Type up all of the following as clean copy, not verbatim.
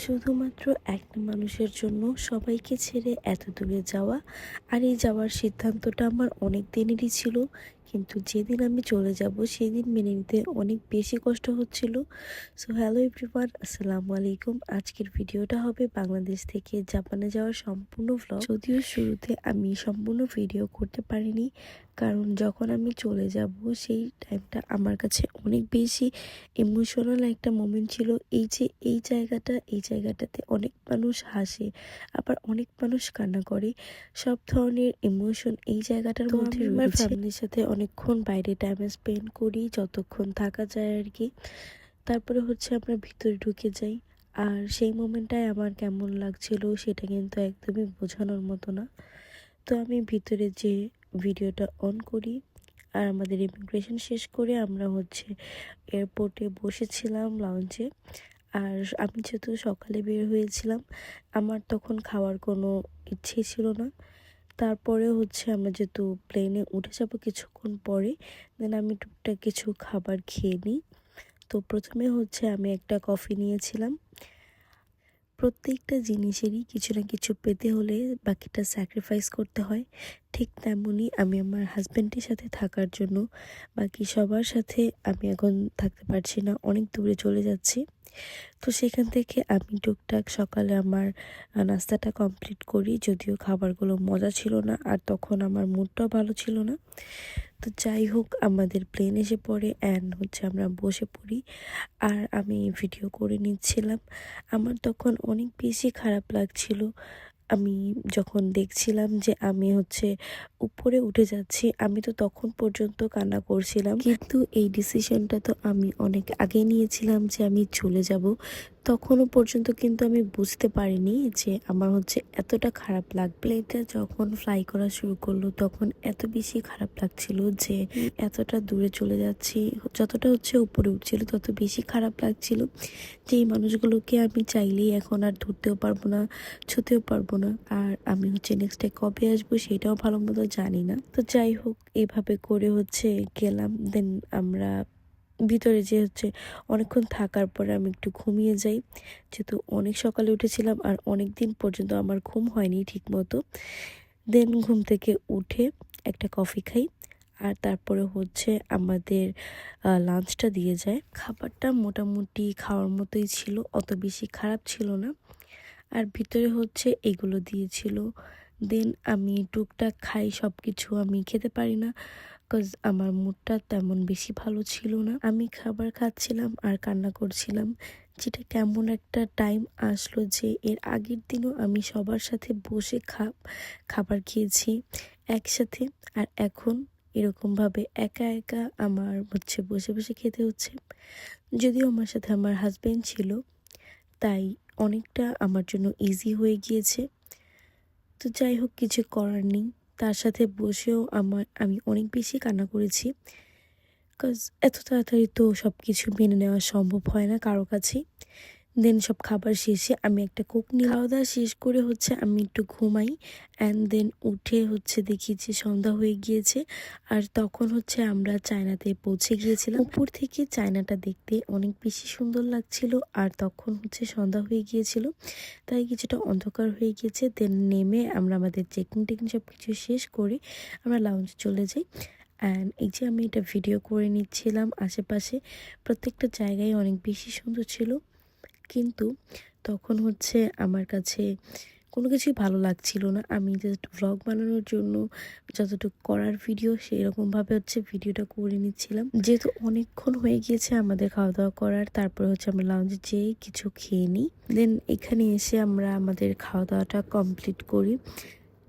শুধুমাত্র একটা মানুষের জন্য সবাইকে ছেড়ে এত দূরে যাওয়া, আর এই যাওয়ার সিদ্ধান্তটা আমার অনেক দিনেরই ছিল। কিন্তু যেদিন আমি চলে যাব সেদিন মেনে নিতে অনেক বেশি কষ্ট হচ্ছিল। সো হ্যালো এভরিওয়ান, আসসালামু আলাইকুম। আজকের ভিডিওটা হবে বাংলাদেশ থেকে জাপানে যাওয়ার সম্পূর্ণ ভ্লগ। যদিও শুরুতে আমি সম্পূর্ণ ভিডিও করতে পারিনি, কারণ যখন আমি চলে যাব সেই টাইমটা আমার কাছে অনেক বেশি ইমোশনাল একটা মোমেন্ট ছিল। এই জায়গাটাতে অনেক মানুষ হাসে, আবার অনেক মানুষ কান্না করে। সব ধরনের ইমোশন এই জায়গাটার মধ্যে রয়েছে। আমার ফ্যামিলির সাথে অনেকক্ষণ বাইরে টাইম স্পেন্ড করি, যতক্ষণ থাকা যায় আর কি। তারপরে হচ্ছে আমরা ভিতরে ঢুকে যাই। আর সেই মোমেন্টটায় আমার কেমন লাগছিল সেটা কিন্তু একদমই বোঝানোর মতো না। তো আমি ভিতরে যে ভিডিওটা অন করি, আর আমাদের ইমিগ্রেশন শেষ করে আমরা হচ্ছে এয়ারপোর্টে বসেছিলাম লাউঞ্জে। আর আমি যেহেতু সকালে বের হয়েছিলাম, আমার তখন খাওয়ার কোনো ইচ্ছে ছিল না। তারপরে হচ্ছে আমরা যেহেতু প্লেনে উঠে যাব কিছুক্ষণ পরে, দেন আমি টুকটাক কিছু খাবার খেয়ে নিই। তো প্রথমে হচ্ছে আমি একটা কফি নিয়েছিলাম। প্রত্যেকটা জিনিসেরই কিছু না কিছু পেতে হলে বাকিটা স্যাক্রিফাইস করতে হয়। ঠিক তেমনই আমি আমার হাজব্যান্ডের সাথে থাকার জন্য বাকি সবার সাথে আমি এখন থাকতে পারছি না, অনেক দূরে চলে যাচ্ছি। তো সেখান থেকে আমি টুকটাক সকালে আমার নাস্তাটা কমপ্লিট করি, যদিও খাবারগুলো মজা ছিল না, আর তখন আমার মুডটাও ভালো ছিল না। তো যাই হোক, আমাদের প্লেন এসে পড়ে অ্যান্ড হচ্ছে আমরা বসে পড়ি, আর আমি ভিডিও করে নিচ্ছিলাম। আমার তখন অনেক বেশি খারাপ লাগছিল। আমি যখন দেখছিলাম যে আমি হচ্ছে উপরে উঠে যাচ্ছি, আমি তো তখন পর্যন্ত কান্না করছিলাম। কিন্তু এই ডিসিশনটা তো আমি অনেক আগে নিয়েছিলাম যে আমি চলে যাব। তখনও পর্যন্ত কিন্তু আমি বুঝতে পারিনি যে আমার হচ্ছে এতটা খারাপ লাগবে। এটা যখন ফ্লাই করা শুরু করলো তখন এত বেশি খারাপ লাগছিল যে এতটা দূরে চলে যাচ্ছি। যতটা হচ্ছে উপরে উঠছিল তত বেশি খারাপ লাগছিল যে এই মানুষগুলোকে আমি চাইলেই এখন আর ধরতেও পারবো না, ছুতেও পারবো না। আর আমি হচ্ছে নেক্সটে কবে আসবো সেটাও ভালো মতো জানি না। তো যাই হোক, এভাবে করে হচ্ছে গেলাম। দেন আমরা ভিতরে যে হচ্ছে অনেকক্ষণ থাকার পরে আমি একটু ঘুমিয়ে যাই, যেহেতু অনেক সকালে উঠেছিলাম আর অনেক দিন পর্যন্ত আমার ঘুম হয়নি ঠিক মতো। দেন ঘুম থেকে উঠে একটা কফি খাই, আর তারপরে হচ্ছে আমাদের লাঞ্চটা দিয়ে যায়। খাবারটা মোটামুটি খাওয়ার মতোই ছিল, অত বেশি খারাপ ছিল না। আর ভিতরে হচ্ছে এগুলো দিয়েছিল। দেন আমি টুকটাক খাই, সব কিছু আমি খেতে পারি না, বিকজ আমার মুডটা তেমন বেশি ভালো ছিল না। আমি খাবার খাচ্ছিলাম আর কান্না করছিলাম, যেটা কেমন একটা টাইম আসলো যে এর আগের দিনও আমি সবার সাথে বসে খাবার খেয়েছি একসাথে, আর এখন এরকমভাবে একা একা আমার হচ্ছে বসে বসে খেতে হচ্ছে। যদিও আমার সাথে আমার হাজবেন্ড ছিল, তাই অনেকটা আমার জন্য ইজি হয়ে গিয়েছে। তো যাই হোক, কিছু করার নেই। তার সাথে বসেও আমি অনেক বেশি কান্না করেছি, বিকজ এত তাড়াতাড়ি তো সব কিছু মেনে নেওয়া সম্ভব হয় না কারো কাছেই। দেন সব খাবার শেষে আমি একটা কোক নিই। খাওয়া দাওয়া শেষ করে হচ্ছে আমি একটু ঘুমাই, অ্যান্ড দেন উঠে হচ্ছে দেখি যে সন্ধ্যা হয়ে গিয়েছে। আর তখন হচ্ছে আমরা চায়নাতে পৌঁছে গিয়েছিলাম। উপর থেকে চায়নাটা দেখতে অনেক বেশি সুন্দর লাগছিল, আর তখন হচ্ছে সন্ধ্যা হয়ে গিয়েছিল, তাই কিছুটা অন্ধকার হয়ে গিয়েছে। দেন নেমে আমরা আমাদের চেকিং টেকিং সব কিছু শেষ করে আমরা লাউঞ্জে চলে যাই। অ্যান্ড এই যে আমি এটা ভিডিও করে নিচ্ছিলাম, আশেপাশে প্রত্যেকটা জায়গায় অনেক বেশি সুন্দর ছিল। কিন্তু তখন হচ্ছে আমার কাছে কোনো কিছুই ভালো লাগছিল না। আমি জাস্ট ভ্লগ বানানোর জন্য যতটুকু করার ভিডিও সেরকমভাবে হচ্ছে ভিডিওটা করে নিচ্ছিলাম। যেহেতু অনেকক্ষণ হয়ে গিয়েছে আমাদের খাওয়া দাওয়া করার, তারপরে হচ্ছে আমরা লাউঞ্জে যেয়ে কিছু খেয়ে নিই। দেন এখানে এসে আমরা আমাদের খাওয়া দাওয়াটা কমপ্লিট করি।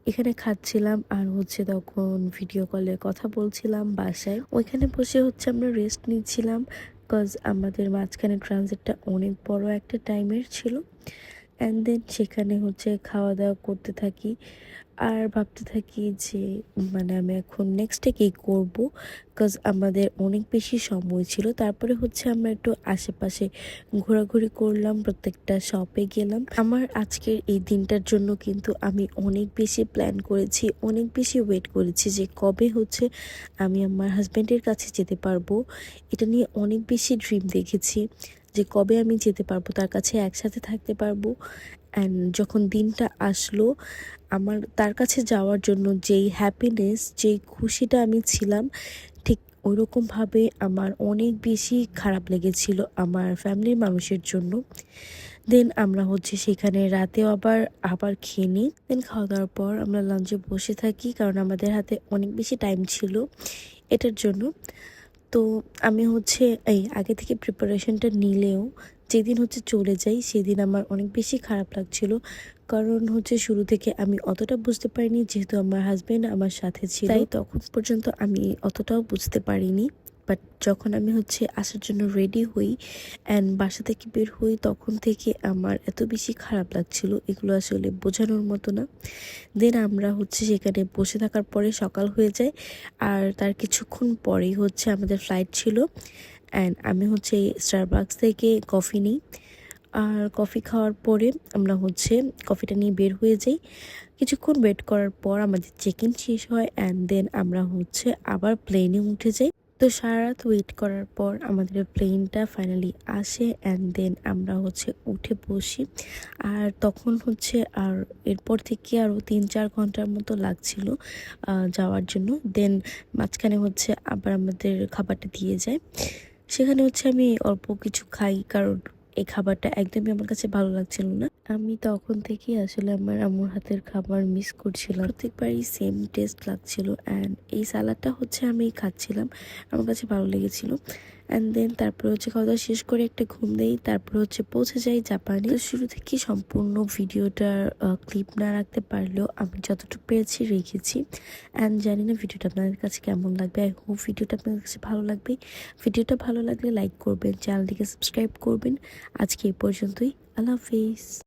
এখানে খাচ্ছিলাম আর হচ্ছে তখন ভিডিও কলে কথা বলছিলাম বাসায়। ওইখানে বসে হচ্ছে আমরা রেস্ট নিচ্ছিলাম, বিকজ আমাদের মাঝখানে ট্রানজিটটা অনেক বড় একটা টাইমের ছিল। অ্যান্ড দেন সেখানে হচ্ছে খাওয়া দাওয়া করতে থাকি, আর ভাবতে থাকি যে আমি এখন নেক্সটে কী করবো, বিকজ আমাদের অনেক বেশি সময় ছিল। তারপরে হচ্ছে আমরা একটু আশেপাশে ঘোরাঘুরি করলাম, প্রত্যেকটা শপে গেলাম। আমার আজকের এই দিনটার জন্য কিন্তু আমি অনেক বেশি প্ল্যান করেছি, অনেক বেশি ওয়েট করেছি যে কবে হচ্ছে আমি আমার হাজব্যান্ডের কাছে যেতে পারবো। এটা নিয়ে অনেক বেশি ড্রিম দেখেছি যে কবে আমি যেতে পারবো, তার কাছে একসাথে থাকতে পারবো। অ্যান্ড যখন দিনটা আসলো, আমার তার কাছে যাওয়ার জন্য যেই হ্যাপিনেস, যেই খুশিটা আমি ছিলাম, ঠিক ওইরকমভাবে আমার অনেক বেশি খারাপ লেগেছিল আমার ফ্যামিলির মানুষের জন্য। দেন আমরা হচ্ছে সেখানে রাতেও আবার আবার খেয়ে নিই। দেন খাওয়া দাওয়ার পর আমরা লাঞ্চে বসে থাকি, কারণ আমাদের হাতে অনেক বেশি টাইম ছিল এটার জন্য। তো আমি হচ্ছে এই আগে থেকে প্রিপারেশনটা নিলেও যেদিন হচ্ছে চলে যাই সেদিন আমার অনেক বেশি খারাপ লাগছিল। কারণ হচ্ছে শুরু থেকে আমি অতটা বুঝতে পারিনি, যেহেতু আমার হাজব্যান্ড আমার সাথে ছিল, তাই তখন পর্যন্ত আমি অতটাও বুঝতে পারিনি। বাট যখন আমি হচ্ছে আসার জন্য রেডি হই অ্যান্ড বাসা থেকে বের হই, তখন থেকে আমার এত বেশি খারাপ লাগছিল, এগুলো আসলে বোঝানোর মতো না। দেন আমরা হচ্ছে সেখানে বসে থাকার পরে সকাল হয়ে যায়, আর তার কিছুক্ষণ পরেই হচ্ছে আমাদের ফ্লাইট ছিল। অ্যান্ড আমি হচ্ছে স্টারবাকস থেকে কফি নিই, আর কফি খাওয়ার পরে আমরা হচ্ছে কফিটা নিয়ে বের হয়ে যাই। কিছুক্ষণ ওয়েট করার পর আমাদের চেক ইন শেষ হয়, অ্যান্ড দেন আমরা হচ্ছে আবার প্লেনে উঠে যাই। তো সারা রাত ওয়েট করার পর আমাদের প্লেনটা ফাইনালি আসে, অ্যান্ড দেন আমরা হচ্ছে উঠে বসি। আর তখন হচ্ছে আর এরপর থেকে আরও 3-4 ঘন্টার মতো লাগছিল যাওয়ার জন্য। দেন মাঝখানে হচ্ছে আবার আমাদের খাবারটা দিয়ে যায়। সেখানে হচ্ছে আমি অল্প কিছু খাই, কারণ এই খাবারটা একদমই আমার কাছে ভালো লাগছিল না। আমি তখন থেকেই আসলে আমার আম্মুর হাতের খাবার মিস করছিলাম, প্রত্যেকবারই সেম টেস্ট লাগছিল। অ্যান্ড এই সালাডটা হচ্ছে আমি খাচ্ছিলাম, আমার কাছে ভালো লেগেছিল। অ্যান্ড দেন তারপরে হচ্ছে খাওয়া দাওয়া শেষ করে একটা ঘুম দেই, তারপরে হচ্ছে পৌঁছে যাই জাপানে। তো শুরু থেকে সম্পূর্ণ ভিডিওটার ক্লিপ না রাখতে পারলেও আমি যতটুকু পেরেছি রেখেছি। অ্যান্ড জানি না ভিডিওটা আপনাদের কাছে কেমন লাগবে, আই হোপ ভিডিওটা আপনাদের কাছে ভালো লাগবে। ভিডিওটা ভালো লাগলে লাইক করবেন, চ্যানেলটিকে সাবস্ক্রাইব করবেন। আজকে এই পর্যন্তই, আল্লাহ হাফিজ।